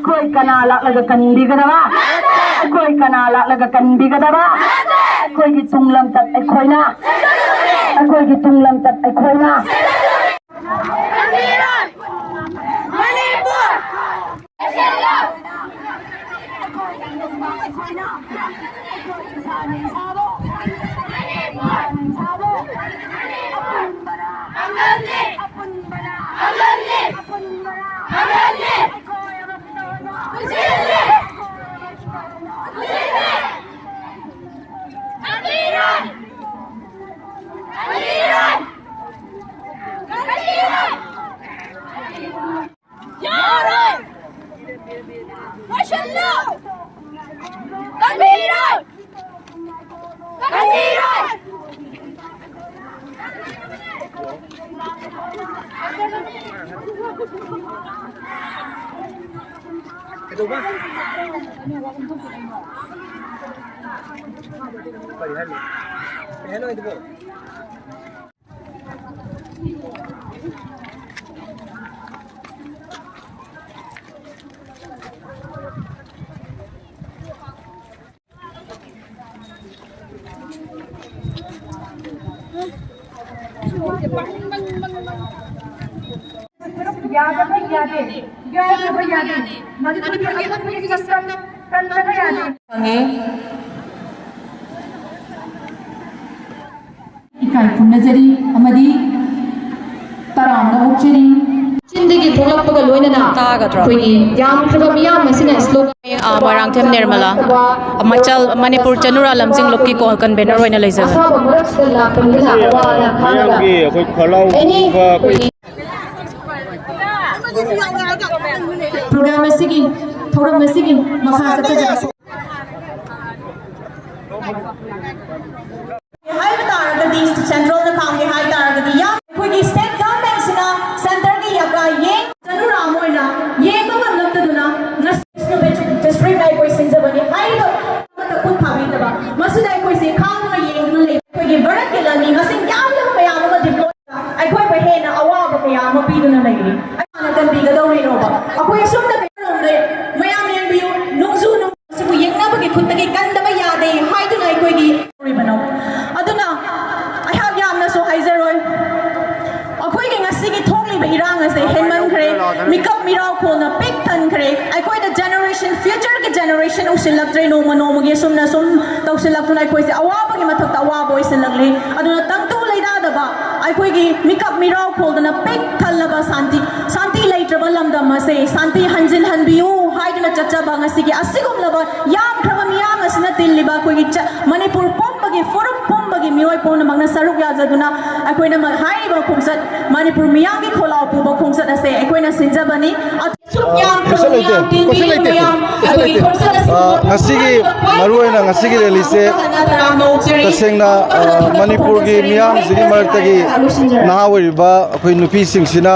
कोई कनाला लगा कंदी गदवा कोई कनाला लगा कंदी गदवा कोई की तुंगलम तक ए खोइना कोई की तुंगलम तक ए खोइना मणिपुर पुनजरी तरामना उच्चरी चिंदगी थोलपग लोइनना तागद्रो कोई याम खबा मियाम मसिना श्लोक मरांगथेम निर्मला मचल मणिपुर चनुरा लमजिंग लोकी को कन्वेनर होइना लेजब मियामगी कोई खलाउ प्रोग्राम सिगी थोड़ा मसिगी मखा सतजा हाई बतारगदी सेंट्रल ना काम के हाई तारगदी या कोई स्टेट गवर्नमेंट सिना सेंटर की याका ये चनुरा मोइना ये तो गलतदुना नस्नो बेच डिस्ट्रिक्ट आई कोई सिंजबनी हाई तो मत खुद खाबितबा मसुदाई कोई से खाम ना येंगनु ले कोई बरक के लनी मसिंग याम लो मयाम मा डिप्लॉय आई कोई बहेना अवाब मयाम पीदुना लेरी आई कन बिगदौरी नोबा अकोई सुम द मयाम येंबियो नुजु नु सिबु येंगना बगे खुद तगे कंदबा यादे हाइदुना कोई की बनाओ अदुना अहा यामना सो हाइजरोय अखोई के ngasi की थोंगली बे इरांग असे हेमन खरे मिकअप मिराव खोना पिक थन खरे अखोई द जनरेशन फ्यूचर के जनरेशन उसिलक्त्रे नोम नोम गे सुमना सुम तौसिलक्तुना अखोई से अवाब के मथक अवाब ओइसिलक्ले अदुना तंतु लेदा दबा अखोई की मिकअप मिराव खोदना पिक थलबा शांति शांति लेट्रबा लमदम असे शांति हंजिल हनबियु हाइदुना चचबा ngasi की असिगुमलबा याम खरबा मियाम असना तिल्लिबा कोई मणिपुर पोंबगे फुरुप पोंबगे मियोय पोन मंगना सरुक याजदुना अखोइना हाइबा खोंसत मणिपुर मियामगी खोलाव पुबा खोंसत असे अखोइना सिंजबनी ngasi rally se tasengna manipur gi miyam sigi martagi na wariba akhoi nupi singsina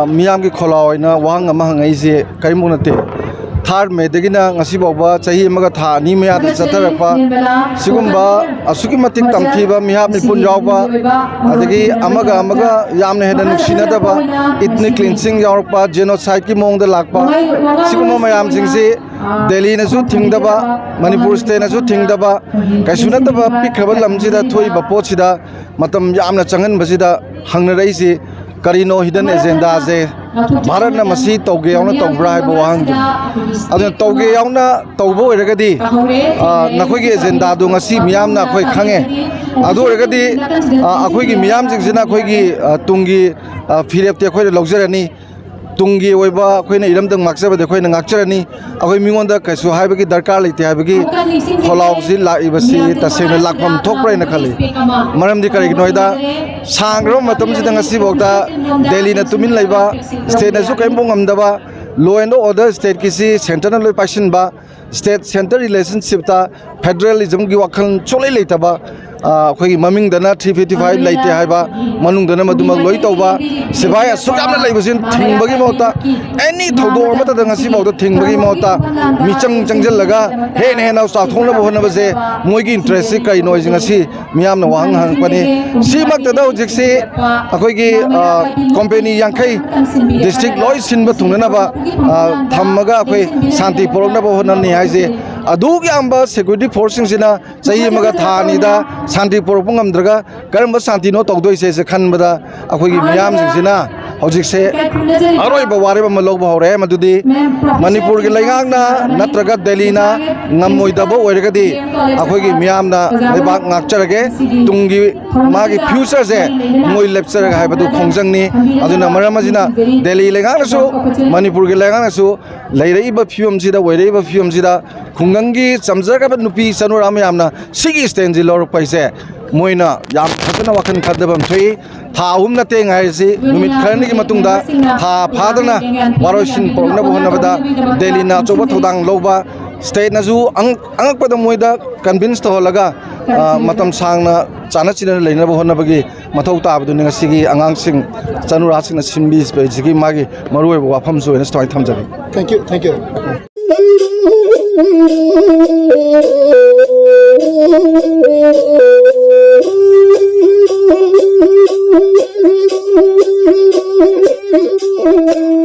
miyam gi kholawaina wang ama hangai je kaimuk nate thar me degina ngasi bawba chahi amaga tha ni me ad chatarapa sigumba asuki matik tamthiba mihap nipun yawba adagi amaga yamne hena nuksina daba ethnic cleansing yawpa genocide ki mong da lakpa sigumba mayam singse Delhi na su thingdaba Manipur state na su thingdaba kaisuna daba pikhaba lamjida thoi bapo chida matam yamna changan basida hangna raisi karino hidden agenda je Bharat na masi tauge yauna taubra hai bawang adu tauge yauna taubo iragadi nakhoi gi agenda do ngasi miyam na khoi khange adu iragadi akhoi gi miyam jingsina khoi gi tungi phirep te khoi logjarani ꯇꯨꯡꯒꯤ ꯑꯣꯏꯕ ꯑꯩꯈꯣꯏꯅ ꯏꯔꯝꯗꯝ ꯉꯥꯛꯆꯕꯗ ꯑꯩꯈꯣꯏꯅ ꯉꯥꯛꯆꯔꯅꯤ ꯑꯩꯈꯣꯏ ꯃꯤꯉꯣꯟꯗ ꯀꯩꯁꯨ ꯍꯥꯏꯕꯒꯤ ꯗꯔꯀꯥꯔ ꯂꯩꯇꯦ ꯍꯥꯏꯕꯒꯤ ꯈꯣꯜꯂꯥꯎꯁꯤ ꯂꯥꯛꯏꯕꯁꯤ ꯇꯁꯦꯡꯅ ꯂꯥꯛꯐꯝ ꯊꯣꯛꯄ꯭ꯔꯥ ꯈꯜꯂꯤ ꯃꯔꯝꯗꯤ ꯀꯔꯤꯒꯤꯅꯣꯗ ꯁꯥꯡꯈ꯭ꯔꯕ ꯃꯇꯝꯁꯤꯗ ꯉꯁꯤꯐꯥꯎꯗ ꯗꯦꯜꯂꯤꯅ ꯇꯨꯃꯤꯟ ꯂꯩꯕ ꯁ꯭ꯇꯦꯠꯅꯁꯨ ꯀꯔꯤꯝꯐꯥꯎ ꯉꯝꯗꯕ ꯂꯣ ꯑꯦꯟ ꯑꯣꯔꯗꯔ ꯁ꯭ꯇꯦꯠꯀꯤꯁꯤ ꯁꯦꯟꯇꯔꯅ ꯂꯣꯏ ꯄꯥꯏꯁꯤꯟꯕ ꯁ꯭ꯇꯦꯠ ꯁꯦꯟꯇꯔ ꯔꯤꯂꯦꯁꯟꯁꯤꯞꯇ ꯐꯦꯗꯔꯦꯂꯤꯖꯝꯒꯤ ꯋꯥꯈꯜ ꯁꯨꯡꯂꯩ ꯂꯩꯇꯕ ꯑꯩꯈꯣꯏꯒꯤ ꯃꯃꯤꯡꯗꯅ 355 ꯂꯩꯇꯦ ꯍꯥꯏꯕ ꯃꯅꯨꯡꯗꯅ ꯃꯗꯨꯃꯛ ꯂꯣꯏ ꯇꯧꯕ ꯁꯤꯐꯥꯏ ꯑꯁꯨꯛ ꯌꯥꯝꯅ ꯂꯩꯕꯁꯤꯅ ꯊꯤꯡꯕꯒꯤ ꯃꯍꯨꯠꯇ ꯑꯦꯅꯤ ꯊꯧꯗꯣꯛ ꯑꯃꯠꯇꯗ ꯉꯁꯤꯐꯥꯎꯗ ꯊꯤꯡꯕꯒꯤ ꯃꯍꯨꯠꯇ ꯃꯤꯆꯪ ꯆꯪꯁꯤꯜꯂꯒ ꯍꯦꯟꯅ ꯆꯥꯎꯊꯣꯛꯅꯕ ꯍꯣꯠꯅꯕꯁꯦ ꯃꯣꯏꯒꯤ ꯏꯟꯇꯔꯦꯁꯁꯤ ꯀꯔꯤꯅꯣ ꯍꯥꯏꯁꯤ ꯉꯁꯤ ꯃꯤꯌꯥꯝꯅ ꯋꯥꯍꯪ ꯍꯪꯉꯛꯄꯅꯤ ꯁꯤꯃꯛꯇꯗ ꯍꯧꯖꯤꯛꯁꯤ ꯑꯩꯈꯣꯏꯒꯤ ꯀꯣꯝꯄꯦꯅꯤ 50 ꯗꯤꯁꯇ꯭ꯔꯤꯛ ꯂꯣꯏ ꯁꯤꯟꯕ ꯊꯨꯡꯅꯅꯕ ꯊꯝꯃꯒ ꯑꯩꯈꯣꯏ ꯁꯥꯟꯇꯤ ꯄꯨꯔꯛꯅꯕ ꯍꯣꯠꯅꯅꯤ ꯍꯥꯏꯁꯦ ꯑꯗꯨꯛ ꯌꯥꯝꯕ ꯁꯦꯀ꯭ꯌꯨꯔꯤꯇꯤ ꯐꯣꯔꯁꯁꯤꯡꯁꯤꯅ ꯆꯍꯤ ꯑꯃꯒ ꯊꯥ ꯑꯅꯤꯗ ꯁꯥꯟꯇꯤ ꯄꯨꯔꯛꯄ ꯉꯝꯗ꯭ꯔꯒ ꯀꯔꯝꯕ ꯁꯥꯟꯇꯤꯅꯣ ꯇꯧꯗꯣꯏꯁꯦ ꯈꯟꯕꯗ ꯑꯩꯈꯣꯏꯒꯤ ꯃꯤꯌꯥꯝꯁꯤꯡꯁꯤꯅ ꯍꯧꯖꯤꯛꯁꯦ ꯑꯔꯣꯏꯕ ꯋꯥꯔꯦꯞ ꯑꯃ ꯂꯧꯕ ꯍꯧꯔꯦ ꯃꯗꯨꯗꯤ ꯃꯅꯤꯄꯨꯔꯒꯤ ꯂꯩꯉꯥꯛꯅ ꯅꯠꯇ꯭ꯔꯒ ꯗꯦꯜꯂꯤꯅ ꯉꯝꯃꯣꯏꯗꯕ ꯑꯣꯏꯔꯒꯗꯤ ꯑꯩꯈꯣꯏꯒꯤ ꯃꯤꯌꯥꯝꯅ ꯂꯩꯕꯥꯛ ꯉꯥꯛꯆꯔꯒꯦ ꯇꯨꯡꯒꯤ ꯃꯥꯒꯤ ꯐ꯭ꯌꯨꯆꯔꯁꯦ ꯃꯣꯏ ꯂꯦꯞꯆꯔꯒ ꯍꯥꯏꯕꯗꯨ ꯈꯣꯡꯖꯪꯅꯤ ꯑꯗꯨꯅ ꯃꯔꯝ ꯑꯁꯤꯅ ꯗꯦꯜꯂꯤ ꯂꯩꯉꯥꯛꯅꯁꯨ ꯃꯅꯤꯄꯨꯔꯒꯤ ꯂꯩꯉꯥꯛꯅꯁꯨ ꯂꯩꯔꯛꯏꯕ ꯐꯤꯕꯝꯁꯤꯗ ꯑꯣꯏꯔꯛꯏꯕ ꯐꯤꯕꯝꯁꯤꯗ ꯈꯨꯡꯒꯪꯒꯤ ꯆꯝꯖꯔꯕ ꯅꯨꯄꯤ ꯆꯅꯨꯔꯥ ꯃꯌꯥꯝꯅ ꯁꯤꯒꯤ ꯁ꯭ꯇꯦꯟꯁꯤ ꯂꯧꯔꯛꯄ ꯍꯥꯏꯁꯦ ꯃꯣꯏꯅ ꯌꯥꯝ ꯐꯖꯅ ꯋꯥꯈꯜ ꯈꯟꯗꯕ ꯑꯃ ꯊꯣꯛꯏ ꯊꯥ 3 ꯅꯠꯇꯦ ꯉꯥꯏꯔꯤꯁꯤ ꯅꯨꯃꯤꯠ ꯈꯔꯅꯤꯒꯤ ꯃꯇꯨꯡꯗ ꯊꯥ ꯐꯥꯗꯅ ꯋꯥꯔꯣꯏꯁꯤꯟ ꯄꯨꯔꯛꯅꯕ ꯍꯣꯠꯅꯕꯗ ꯗꯦꯜꯂꯤꯅ ꯑꯆꯧꯕ ꯊꯧꯗꯥꯡ ꯂꯧꯕ ꯁ꯭ꯇꯦꯠꯅꯁꯨ ꯑꯉꯛꯄꯗ ꯃꯣꯏꯗ ꯀꯟꯚꯤꯟꯁ ꯇꯧꯍꯜꯂꯒ ꯃꯇꯝ ꯁꯥꯡꯅ ꯆꯥꯟꯅ ꯆꯤꯟꯅꯅ ꯂꯩꯅꯕ ꯍꯣꯠꯅꯕꯒꯤ ꯃꯊꯧ ꯇꯥꯕꯗꯨꯅꯤ ꯉꯁꯤꯒꯤ ꯑꯉꯥꯡꯁꯤꯡ ꯆꯅꯨꯔꯥꯁꯤꯡꯅ ꯁꯤꯟꯕꯤꯁꯤꯒꯤ ꯃꯥꯒꯤ ꯃꯔꯨꯑꯣꯏꯕ ꯋꯥꯐꯝꯁꯨ ꯑꯣꯏꯅ ꯁꯨꯃꯥꯏꯅ ꯊꯝꯖꯒꯦ Thank you.